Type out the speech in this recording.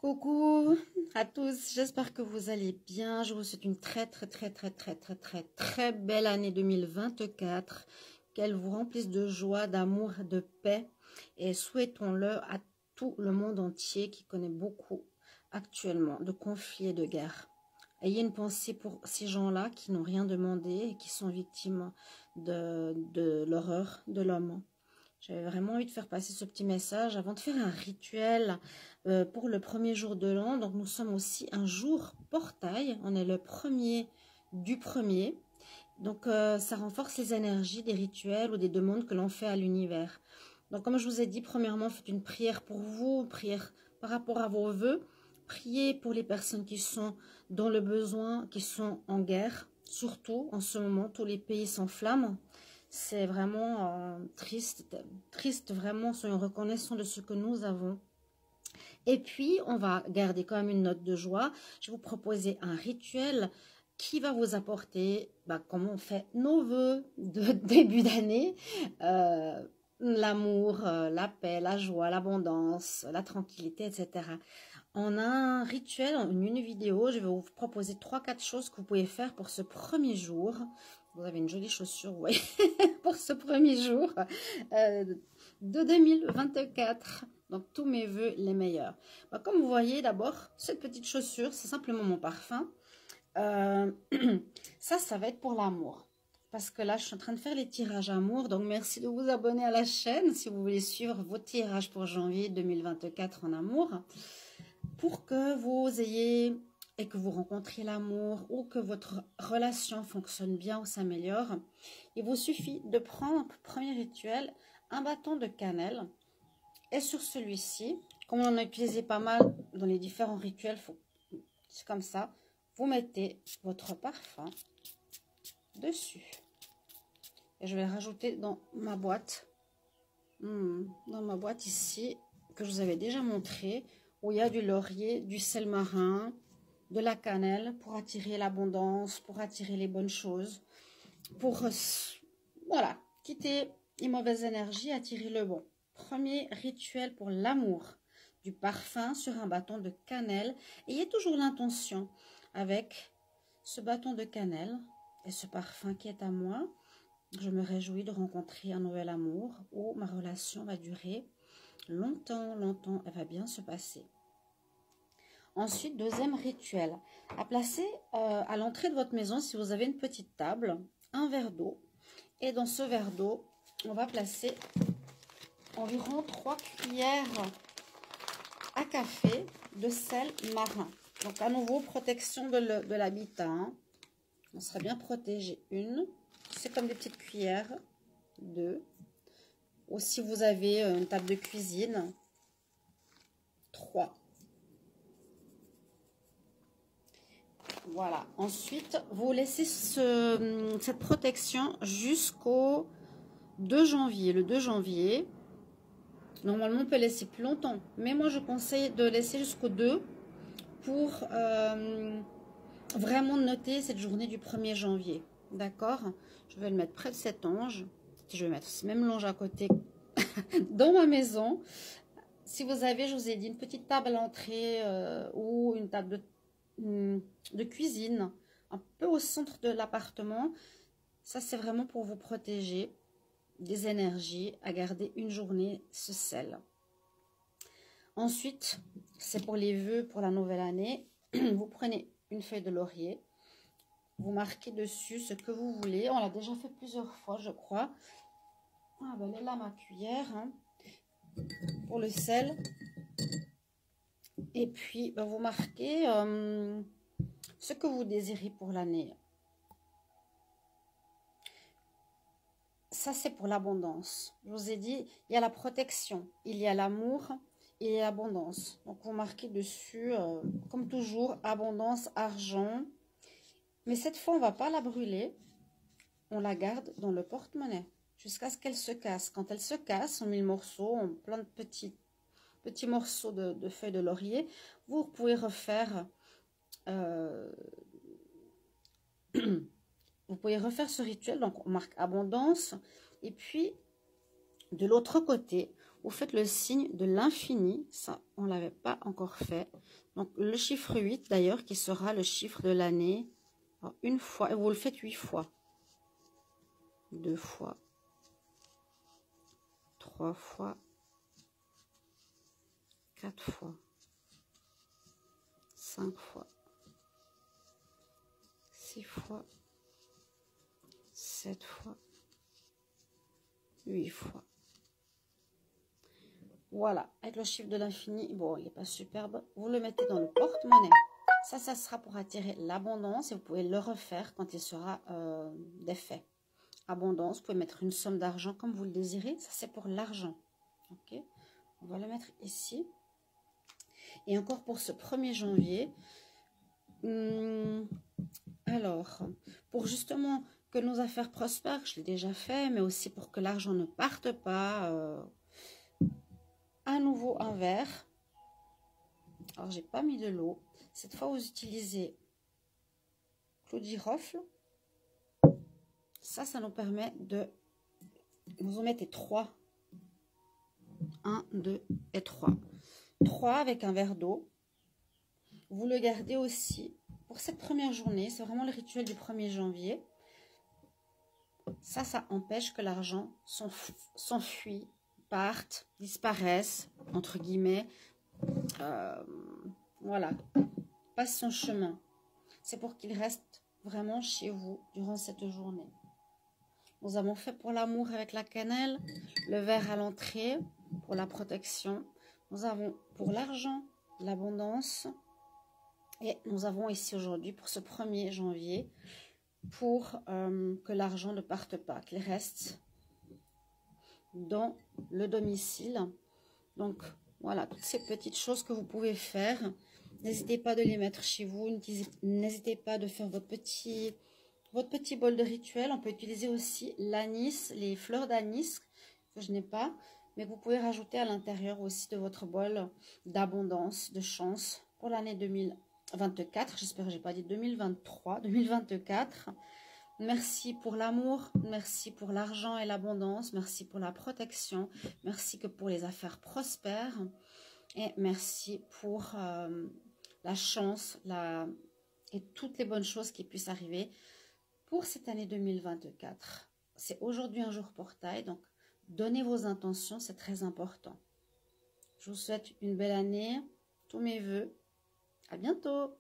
Coucou à tous, j'espère que vous allez bien. Je vous souhaite une très belle année 2024. Qu'elle vous remplisse de joie, d'amour, de paix. Et souhaitons-le à tout le monde entier qui connaît beaucoup actuellement de conflits et de guerres. Ayez une pensée pour ces gens-là qui n'ont rien demandé et qui sont victimes de l'horreur de l'homme. J'avais vraiment envie de faire passer ce petit message avant de faire un rituel pour le premier jour de l'an. Donc nous sommes aussi un jour portail. On est le premier du premier. Donc ça renforce les énergies des rituels ou des demandes que l'on fait à l'univers. Donc comme je vous ai dit, premièrement, faites une prière pour vous, prière par rapport à vos vœux. Priez pour les personnes qui sont dans le besoin, qui sont en guerre. Surtout en ce moment, tous les pays s'enflamment. C'est vraiment triste vraiment, soyons reconnaissants de ce que nous avons. Et puis, on va garder quand même une note de joie. Je vais vous proposer un rituel qui va vous apporter, comment on fait nos vœux de début d'année, l'amour, la paix, la joie, l'abondance, la tranquillité, etc. On a un rituel, une vidéo, je vais vous proposer 3-4 choses que vous pouvez faire pour ce premier jour. Vous avez une jolie chaussure, oui, pour ce premier jour de 2024. Donc, tous mes vœux les meilleurs. Comme vous voyez, d'abord, cette petite chaussure, c'est simplement mon parfum. Ça va être pour l'amour. Parce que là, je suis en train de faire les tirages amour. Donc, merci de vous abonner à la chaîne si vous voulez suivre vos tirages pour janvier 2024 en amour. Pour que vous ayez et que vous rencontriez l'amour ou que votre relation fonctionne bien ou s'améliore, il vous suffit de prendre, premier rituel, un bâton de cannelle. Et sur celui-ci, comme on en a utilisé pas mal dans les différents rituels, c'est comme ça, vous mettez votre parfum dessus. Et je vais le rajouter dans ma boîte. Dans ma boîte ici, que je vous avais déjà montré, où il y a du laurier, du sel marin, de la cannelle pour attirer l'abondance, pour attirer les bonnes choses, pour, voilà, quitter les mauvaises énergies, attirer le bon. Premier rituel pour l'amour, du parfum sur un bâton de cannelle. Ayez toujours l'intention avec ce bâton de cannelle et ce parfum qui est à moi. Je me réjouis de rencontrer un nouvel amour où ma relation va durer longtemps, elle va bien se passer. Ensuite, deuxième rituel, à placer à l'entrée de votre maison, si vous avez une petite table, un verre d'eau. Et dans ce verre d'eau, on va placer environ 3 cuillères à café de sel marin. Donc, à nouveau, protection de l'habitat. Hein. On serait bien protégé. Une, c'est comme des petites cuillères. 2. Ou si vous avez une table de cuisine, 3. Voilà. Ensuite, vous laissez cette protection jusqu'au 2 janvier. Le 2 janvier, normalement, on peut laisser plus longtemps. Mais moi, je conseille de laisser jusqu'au 2 pour vraiment noter cette journée du 1er janvier. D'accord? Je vais le mettre près de cet ange. Je vais mettre ce même l'ange à côté dans ma maison. Si vous avez, je vous ai dit, une petite table à l'entrée ou une table de cuisine, un peu au centre de l'appartement, ça c'est vraiment pour vous protéger des énergies, à garder une journée ce sel. Ensuite, c'est pour les vœux pour la nouvelle année. Vous prenez une feuille de laurier, vous marquez dessus ce que vous voulez. On l'a déjà fait plusieurs fois, je crois. Ah ben elle est là ma cuillère hein, pour le sel. Et puis ben, vous marquez ce que vous désirez pour l'année. Ça c'est pour l'abondance. Je vous ai dit, il y a la protection, il y a l'amour et l'abondance. Donc vous marquez dessus, comme toujours, abondance, argent. Mais cette fois, on ne va pas la brûler. On la garde dans le porte-monnaie jusqu'à ce qu'elle se casse. Quand elle se casse en 1000 morceaux, en plein de petits morceaux de feuilles de laurier, vous pouvez refaire vous pouvez refaire ce rituel. Donc on marque abondance et puis de l'autre côté vous faites le signe de l'infini. Ça, on ne l'avait pas encore fait. Donc, le chiffre 8, d'ailleurs, qui sera le chiffre de l'année. Une fois, et vous le faites 8 fois. 2 fois. 3 fois. 4 fois. 5 fois. 6 fois. 7 fois. 8 fois. Voilà, avec le chiffre de l'infini, bon, il n'est pas superbe. Vous le mettez dans le porte-monnaie. Ça sera pour attirer l'abondance et vous pouvez le refaire quand il sera d'effet. Abondance, vous pouvez mettre une somme d'argent comme vous le désirez. Ça, c'est pour l'argent. Ok, on va le mettre ici. Et encore pour ce 1er janvier. Alors, pour justement que nos affaires prospèrent, je l'ai déjà fait, mais aussi pour que l'argent ne parte pas. À nouveau un verre. Alors, j'ai pas mis de l'eau. Cette fois, vous utilisez clou de girofle. Ça nous permet de... Vous en mettez 3. 1, 2 et 3. 3 avec un verre d'eau. Vous le gardez aussi pour cette première journée. C'est vraiment le rituel du 1er janvier. Ça empêche que l'argent s'enfuit, parte, disparaisse, entre guillemets. Voilà, passe son chemin. C'est pour qu'il reste vraiment chez vous durant cette journée. Nous avons fait pour l'amour avec la cannelle, le verre à l'entrée pour la protection. Nous avons pour l'argent, l'abondance. Et nous avons ici aujourd'hui pour ce 1er janvier pour que l'argent ne parte pas, qu'il reste dans le domicile. Donc voilà, toutes ces petites choses que vous pouvez faire. N'hésitez pas de les mettre chez vous. N'hésitez pas de faire votre petit bol de rituel. On peut utiliser aussi l'anis, les fleurs d'anis que je n'ai pas. Mais vous pouvez rajouter à l'intérieur aussi de votre bol d'abondance, de chance pour l'année 2024. J'espère que je n'ai pas dit 2023, 2024. Merci pour l'amour, merci pour l'argent et l'abondance, merci pour la protection, merci que pour les affaires prospères et merci pour la chance et toutes les bonnes choses qui puissent arriver pour cette année 2024. C'est aujourd'hui un jour portail, donc donnez vos intentions, c'est très important. Je vous souhaite une belle année, tous mes voeux, à bientôt.